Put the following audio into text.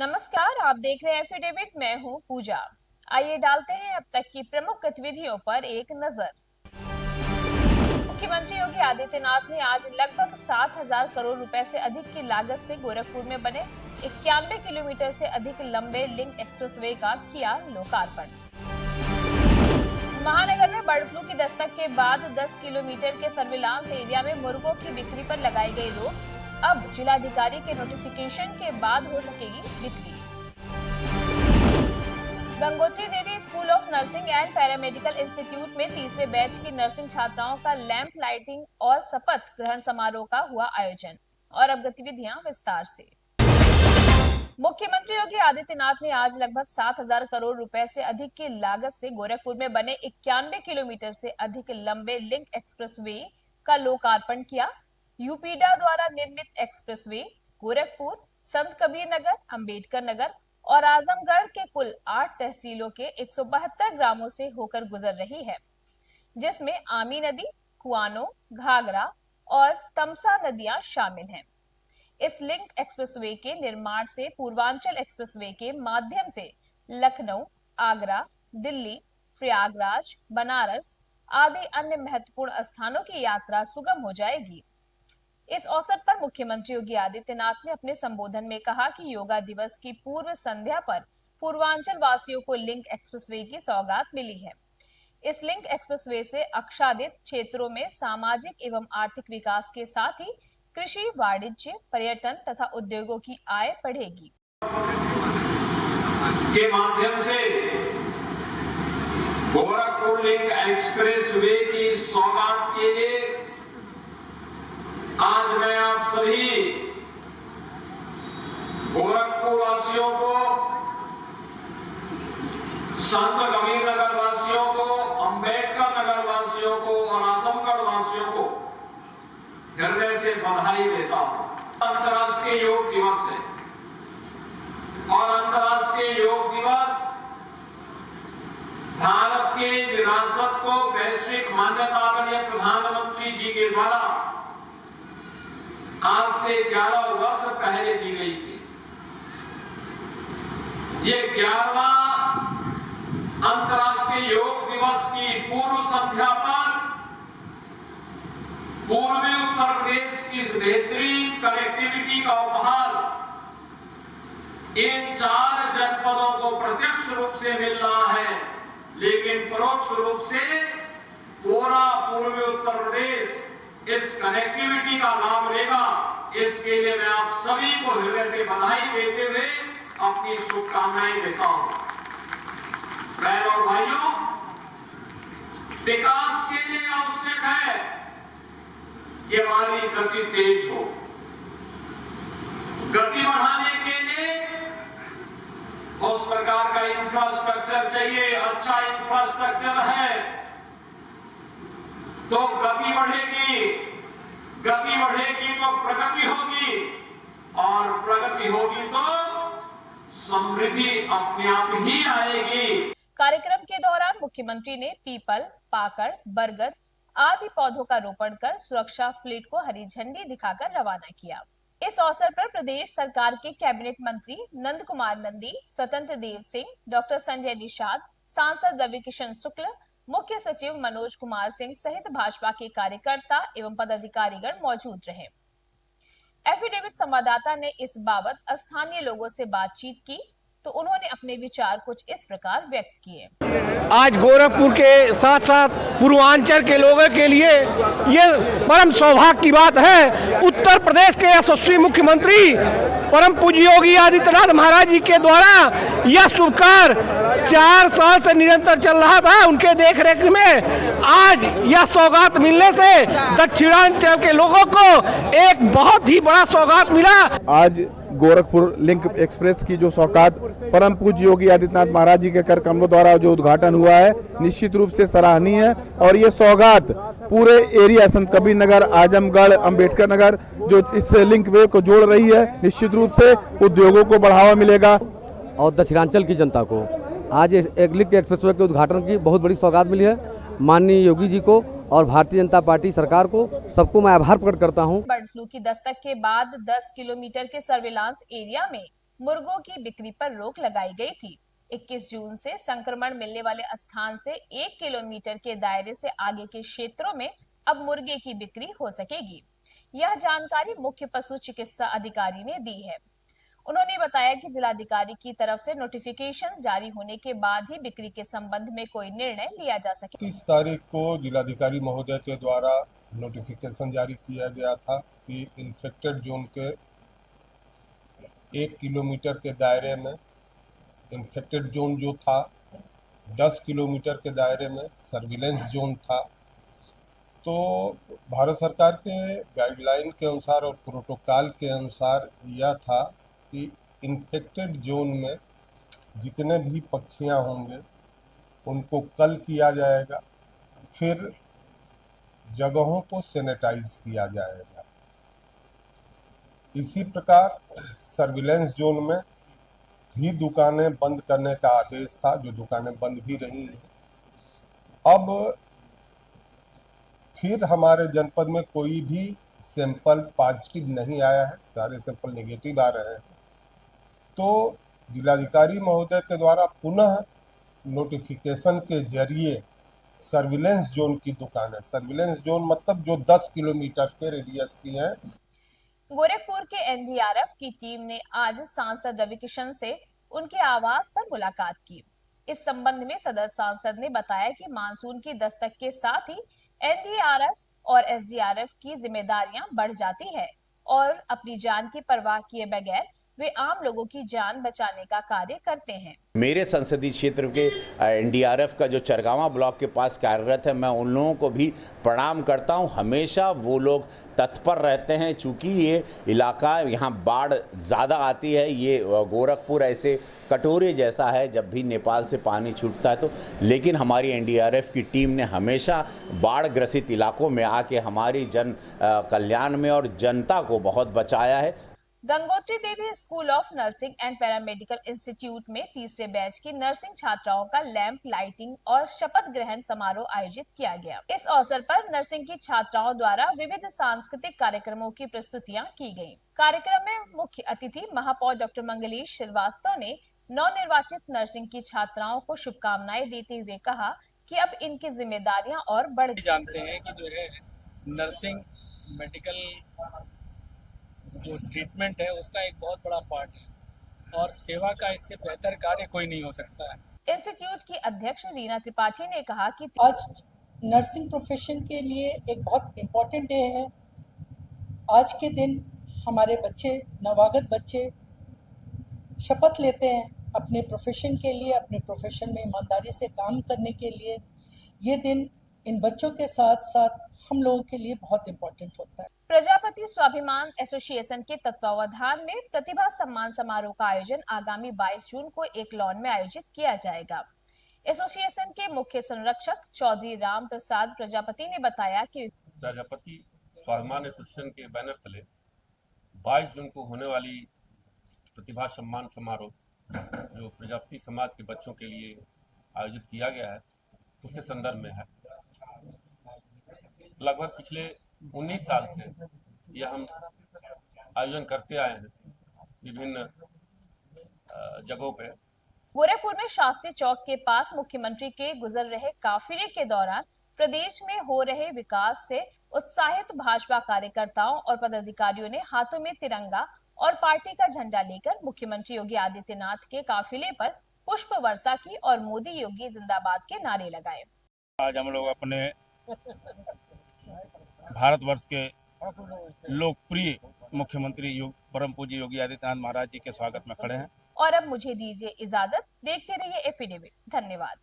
नमस्कार, आप देख रहे हैं एफिडेविट। मैं हूं पूजा। आइए डालते हैं अब तक की प्रमुख गतिविधियों पर एक नजर। मुख्यमंत्री योगी आदित्यनाथ ने आज लगभग 7,000 करोड़ रुपए से अधिक की लागत से गोरखपुर में बने 91 किलोमीटर से अधिक लंबे लिंक एक्सप्रेसवे का किया लोकार्पण। महानगर में बर्ड फ्लू की दस्तक के बाद 10 किलोमीटर के सर्विलांस एरिया में मुर्गों की बिक्री पर लगाई गई रोक अब जिलाधिकारी के नोटिफिकेशन के बाद हो सकेगी बिक्री। Gangotri Devi school of nursing and paramedical institute में तीसरे बैच की नर्सिंग छात्राओं का लैंप लाइटिंग और शपथ ग्रहण समारोह का हुआ आयोजन। और अब गतिविधियां विस्तार से। मुख्यमंत्री योगी आदित्यनाथ ने आज लगभग 7,000 करोड़ रुपए से अधिक की लागत से गोरखपुर में बने 91 किलोमीटर से अधिक लंबे लिंक एक्सप्रेसवे का लोकार्पण किया। यूपीडा द्वारा निर्मित एक्सप्रेसवे गोरखपुर, संत कबीर नगर, अंबेडकर नगर और आजमगढ़ के कुल 8 तहसीलों के 172 ग्रामों से होकर गुजर रही है, जिसमें आमी नदी, कुआनो, घाघरा और तमसा नदियां शामिल हैं। इस लिंक एक्सप्रेसवे के निर्माण से पूर्वांचल एक्सप्रेसवे के माध्यम से लखनऊ, आगरा, दिल्ली, प्रयागराज, बनारस आदि अन्य महत्वपूर्ण स्थानों की यात्रा सुगम हो जाएगी। इस अवसर पर मुख्यमंत्री योगी आदित्यनाथ ने अपने संबोधन में कहा कि योगा दिवस की पूर्व संध्या पर पूर्वांचल वासियों को लिंक एक्सप्रेसवे की सौगात मिली है। इस लिंक एक्सप्रेसवे से आच्छादित क्षेत्रों में सामाजिक एवं आर्थिक विकास के साथ ही कृषि, वाणिज्य, पर्यटन तथा उद्योगों की आय बढ़ेगी। के माध्यम से गोरखपुर लिंक एक्सप्रेसवे की सौगात के लिए आज मैं आप सभी गोरखपुर वासियों को, संत कबीर नगर वासियों को, अंबेडकर नगर वासियों को और आजमगढ़ वासियों को हृदय से बधाई देता हूं। अंतर्राष्ट्रीय योग दिवस है और अंतर्राष्ट्रीय योग दिवस भारत के विरासत को वैश्विक मान्यता बने प्रधानमंत्री जी के द्वारा आज से 11 वर्ष पहले दी गई थी। ये 11वां अंतर्राष्ट्रीय योग दिवस की पूर्व संध्या पर पूर्वी उत्तर प्रदेश की इस बेहतरीन कनेक्टिविटी का उपहार इन 4 जनपदों को प्रत्यक्ष रूप से मिल रहा है, लेकिन परोक्ष रूप से पूरा पूर्वी उत्तर प्रदेश इस कनेक्टिविटी का लाभ लेगा। इसके लिए मैं आप सभी को हृदय से बधाई देते हुए अपनी शुभकामनाएं देता हूं। बहनों और भाइयों, विकास के लिए आवश्यक है कि हमारी गति तेज हो। गति बढ़ाने के लिए उस प्रकार का इंफ्रास्ट्रक्चर चाहिए। अच्छा इंफ्रास्ट्रक्चर है तो गति बढ़ेगी, गति बढ़ेगी तो प्रगति होगी और प्रगति होगी तो समृद्धि अपने आप ही आएगी। कार्यक्रम के दौरान मुख्यमंत्री ने पीपल, पाकड़, बरगद आदि पौधों का रोपण कर सुरक्षा फ्लीट को हरी झंडी दिखाकर रवाना किया। इस अवसर पर प्रदेश सरकार के कैबिनेट मंत्री नंद कुमार नंदी, स्वतंत्र देव सिंह, डॉक्टर संजय निषाद, सांसद रवि किशन शुक्ल, मुख्य सचिव मनोज कुमार सिंह सहित भाजपा के कार्यकर्ता एवं पदाधिकारीगण मौजूद रहे। एफिडेविट संवाददाता ने इस बाबत स्थानीय लोगों से बातचीत की तो उन्होंने अपने विचार कुछ इस प्रकार व्यक्त किए। आज गोरखपुर के साथ साथ पूर्वांचल के लोगों के लिए ये परम सौभाग्य की बात है। उत्तर प्रदेश के यशस्वी मुख्यमंत्री परम पूज्य योगी आदित्यनाथ महाराज जी के द्वारा यह शुभ कार्य 4 साल से निरंतर चल रहा था। उनके देखरेख में आज यह सौगात मिलने से दक्षिणांचल के लोगों को एक बहुत ही बड़ा सौगात मिला। आज गोरखपुर लिंक एक्सप्रेस की जो सौगात परम पूज्य योगी आदित्यनाथ महाराज जी के कर कमलों द्वारा जो उद्घाटन हुआ है, निश्चित रूप से सराहनीय है। और ये सौगात पूरे एरिया संत कबीर नगर, आजमगढ़, अंबेडकर नगर जो इस लिंक वे को जोड़ रही है, निश्चित रूप से उद्योगों को बढ़ावा मिलेगा। और दक्षिणांचल की जनता को आज एक लिंक एक्सप्रेसवे के उद्घाटन की बहुत बड़ी सौगात मिली है। माननीय योगी जी को और भारतीय जनता पार्टी सरकार को, सबको मैं आभार प्रकट करता हूं। बर्ड फ्लू की दस्तक के बाद 10 किलोमीटर के सर्विलांस एरिया में मुर्गों की बिक्री पर रोक लगाई गई थी। 21 जून से संक्रमण मिलने वाले स्थान से 1 किलोमीटर के दायरे से आगे के क्षेत्रों में अब मुर्गे की बिक्री हो सकेगी। यह जानकारी मुख्य पशु चिकित्सा अधिकारी ने दी है। उन्होंने बताया कि जिलाधिकारी की तरफ से नोटिफिकेशन जारी होने के बाद ही बिक्री के संबंध में कोई निर्णय लिया जा सके। 30 तारीख को जिलाधिकारी महोदय के द्वारा नोटिफिकेशन जारी किया गया था कि इन्फेक्टेड जोन के 1 किलोमीटर के दायरे में इन्फेक्टेड जोन जो था, 10 किलोमीटर के दायरे में सर्विलेंस जोन था। तो भारत सरकार के गाइडलाइन के अनुसार और प्रोटोकॉल के अनुसार यह था कि इन्फेक्टेड जोन में जितने भी पक्षियां होंगे उनको कल किया जाएगा, फिर जगहों को सैनिटाइज किया जाएगा। इसी प्रकार सर्विलेंस जोन में भी दुकानें बंद करने का आदेश था, जो दुकानें बंद भी रही हैं। अब फिर हमारे जनपद में कोई भी सैंपल पॉजिटिव नहीं आया है, सारे सैंपल नेगेटिव आ रहे हैं। तो जिलाधिकारी महोदय के द्वारा पुनः नोटिफिकेशन के जरिए सर्विलेंस जोन की दुकानें, सर्विलेंस जोन मतलब जो 10 किलोमीटर के रेडियस की हैं। गोरखपुर के एनडीआरएफ की टीम ने आज सांसद रवि किशन से उनके आवास पर मुलाकात की। इस संबंध में सदर सांसद ने बताया कि मानसून की दस्तक के साथ ही एनडीआरएफ और एसडीआरएफ की जिम्मेदारियां बढ़ जाती है और अपनी जान की परवाह किए बगैर वे आम लोगों की जान बचाने का कार्य करते हैं। मेरे संसदीय क्षेत्र के एनडीआरएफ का जो चरगावा ब्लॉक के पास कार्यरत है, मैं उन लोगों को भी प्रणाम करता हूं। हमेशा वो लोग तत्पर रहते हैं, चूंकि ये इलाका यहाँ बाढ़ ज़्यादा आती है। ये गोरखपुर ऐसे कटोरे जैसा है, जब भी नेपाल से पानी छूटता है तो, लेकिन हमारी एनडीआरएफ की टीम ने हमेशा बाढ़ ग्रसित इलाकों में आके हमारी जन कल्याण में और जनता को बहुत बचाया है। Gangotri Devi school of nursing and paramedical institute में तीसरे बैच की नर्सिंग छात्राओं का लैंप लाइटिंग और शपथ ग्रहण समारोह आयोजित किया गया। इस अवसर पर नर्सिंग की छात्राओं द्वारा विविध सांस्कृतिक कार्यक्रमों की प्रस्तुतियां की गयी। कार्यक्रम में मुख्य अतिथि महापौर डॉक्टर मंगलेश श्रीवास्तव ने नवनिर्वाचित नर्सिंग की छात्राओं को शुभकामनाएं देते हुए कहा कि अब इनकी जिम्मेदारियां और बढ़ गई। जानते हैं कि जो है नर्सिंग मेडिकल जो ट्रीटमेंट है उसका एक बहुत बड़ा पार्ट है और सेवा का इससे बेहतर कार्य कोई नहीं हो सकता है। इंस्टीट्यूट की अध्यक्ष रीना त्रिपाठी ने कहा कि आज नर्सिंग प्रोफेशन के लिए एक बहुत इम्पोर्टेंट डे है। आज के दिन हमारे बच्चे, नवागत बच्चे शपथ लेते हैं अपने प्रोफेशन के लिए, अपने प्रोफेशन में ईमानदारी से काम करने के लिए। ये दिन इन बच्चों के साथ साथ हम लोगों के लिए बहुत इम्पोर्टेंट होता है। प्रजापति स्वाभिमान एसोसिएशन के तत्वावधान में प्रतिभा सम्मान समारोह का आयोजन आगामी 22 जून को एक लॉन में आयोजित किया जाएगा। एसोसिएशन के मुख्य संरक्षक चौधरी राम प्रसाद प्रजापति ने बताया कि प्रजापति स्वाभिमान एसोसिएशन के बैनर तले 22 जून को होने वाली प्रतिभा सम्मान समारोह जो प्रजापति समाज के बच्चों के लिए आयोजित किया गया है, उसके संदर्भ में है। लगभग पिछले 19 साल से यह हम आयोजन करते आए हैं विभिन्न जगहों पे। गोरखपुर में शास्त्री चौक के पास मुख्यमंत्री के गुजर रहे काफिले के दौरान प्रदेश में हो रहे विकास से उत्साहित भाजपा कार्यकर्ताओं और पदाधिकारियों ने हाथों में तिरंगा और पार्टी का झंडा लेकर मुख्यमंत्री योगी आदित्यनाथ के काफिले पर पुष्प वर्षा की और मोदी योगी जिंदाबाद के नारे लगाए। आज हम लोग अपने भारतवर्ष के लोकप्रिय मुख्यमंत्री परम पूज्य योगी आदित्यनाथ महाराज जी के स्वागत में खड़े हैं। और अब मुझे दीजिए इजाजत। देखते रहिए एफिडेविट। धन्यवाद।